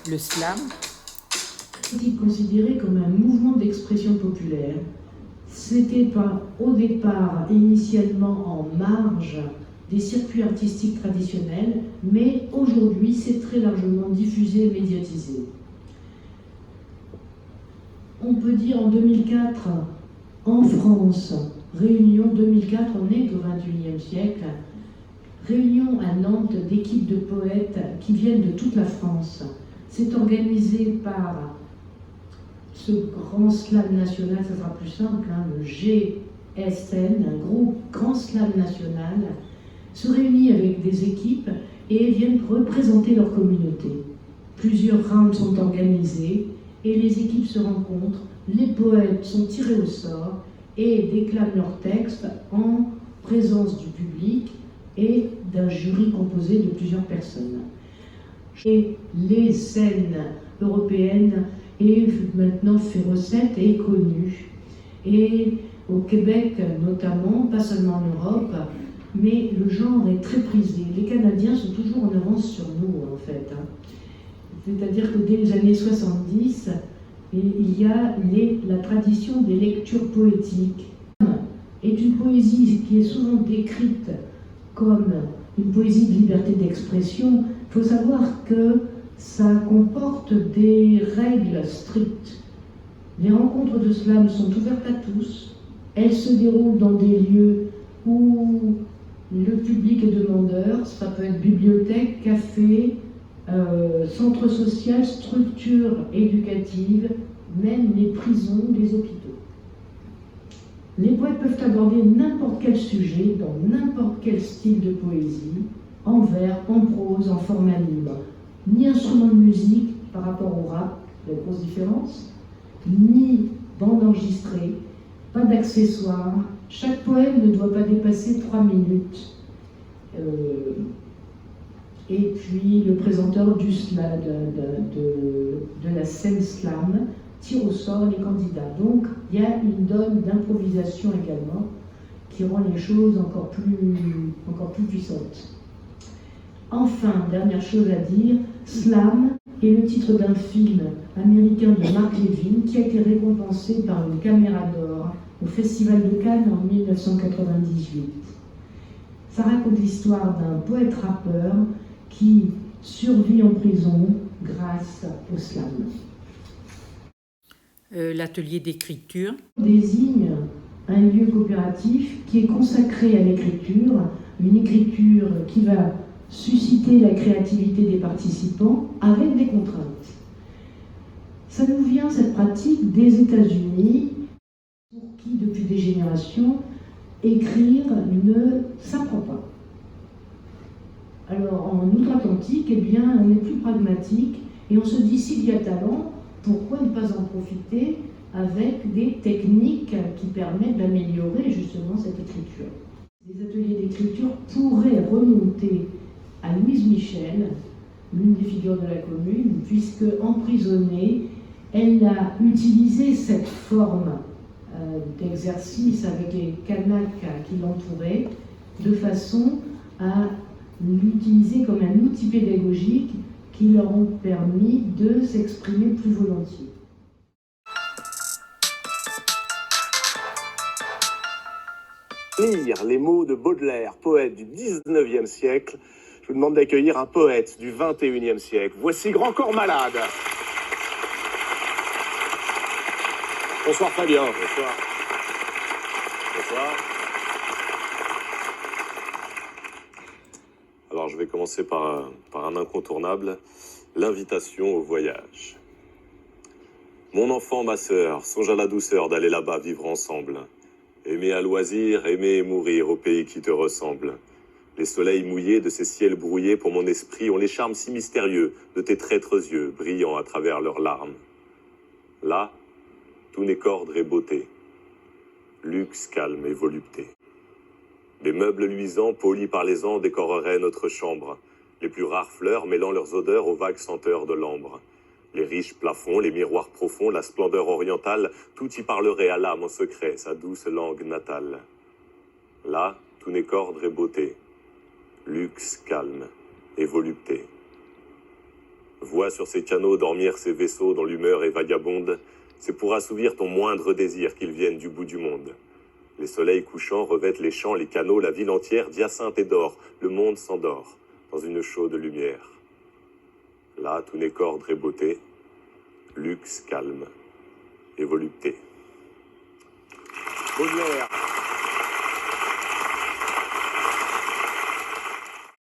Le slam était considéré comme un mouvement d'expression populaire. C'était pas au départ initialement en marge des circuits artistiques traditionnels, mais aujourd'hui c'est très largement diffusé et médiatisé. On peut dire en 2004, en France, réunion 2004, on est au XXIe siècle, réunion à Nantes d'équipes de poètes qui viennent de toute la France. C'est organisé par ce grand slam national, ça sera plus simple, hein, le GSN, un groupe grand slam national, se réunit avec des équipes et viennent représenter leur communauté. Plusieurs rounds sont organisés et les équipes se rencontrent, les poètes sont tirés au sort et déclament leurs textes en présence du public et d'un jury composé de plusieurs personnes. Et les scènes européennes et maintenant fait recette et est connue. Et au Québec notamment, pas seulement en Europe, mais le genre est très prisé. Les Canadiens sont toujours en avance sur nous en fait. C'est-à-dire que dès les années 70, il y a la tradition des lectures poétiques. Est une poésie qui est souvent décrite comme une poésie de liberté d'expression. Il faut savoir que ça comporte des règles strictes. Les rencontres de slam sont ouvertes à tous. Elles se déroulent dans des lieux où le public est demandeur. Ça peut être bibliothèque, café, centre social, structure éducative, même les prisons, les hôpitaux. Les poètes peuvent aborder n'importe quel sujet dans n'importe quel style de poésie, en vers, en prose, en format libre. Ni instrument de musique par rapport au rap, la grosse différence, ni bande enregistrée, pas d'accessoires. Chaque poème ne doit pas dépasser 3 minutes. Et puis le présenteur de la scène slam tire au sort les candidats. Donc il y a une donne d'improvisation également qui rend les choses encore plus puissantes. Enfin, dernière chose à dire, Slam est le titre d'un film américain de Mark Levin qui a été récompensé par une caméra d'or au Festival de Cannes en 1998. Ça raconte l'histoire d'un poète-rappeur qui survit en prison grâce au slam. L'atelier d'écriture Désigne un lieu coopératif qui est consacré à l'écriture, une écriture qui va susciter la créativité des participants avec des contraintes. Ça nous vient, cette pratique, des États-Unis, pour qui, depuis des générations, écrire ne s'apprend pas. Alors, en outre-Atlantique, eh bien, on est plus pragmatique et on se dit, s'il y a talent, pourquoi ne pas en profiter avec des techniques qui permettent d'améliorer justement cette écriture. Les ateliers d'écriture pourraient remonter à Louise Michel, l'une des figures de la Commune, puisque emprisonnée, elle a utilisé cette forme d'exercice avec les Kanaks qui l'entouraient, de façon à l'utiliser comme un outil pédagogique qui leur ont permis de s'exprimer plus volontiers. Lire les mots de Baudelaire, poète du 19e siècle. Je vous demande d'accueillir un poète du 21e siècle. Voici Grand Corps Malade. Bonsoir Fabien. Bonsoir. Bonsoir. Alors je vais commencer par un incontournable, l'invitation au voyage. Mon enfant, ma sœur, songe à la douceur d'aller là-bas vivre ensemble. Aimer à loisir, aimer et mourir au pays qui te ressemble. Les soleils mouillés de ces ciels brouillés pour mon esprit ont les charmes si mystérieux de tes traîtres yeux brillant à travers leurs larmes. Là, tout n'est qu'ordre et beauté, luxe, calme et volupté. Des meubles luisants polis par les ans décoreraient notre chambre, les plus rares fleurs mêlant leurs odeurs aux vagues senteurs de l'ambre. Les riches plafonds, les miroirs profonds, la splendeur orientale, tout y parlerait à l'âme en secret, sa douce langue natale. Là, tout n'est qu'ordre et beauté, luxe, calme et volupté. Vois sur ces canaux dormir ces vaisseaux dont l'humeur est vagabonde. C'est pour assouvir ton moindre désir qu'ils viennent du bout du monde. Les soleils couchants revêtent les champs, les canaux, la ville entière, d'hyacinthe et d'or. Le monde s'endort dans une chaude lumière. Là, tout n'est qu'ordre et beauté, luxe, calme et volupté. Baudelaire.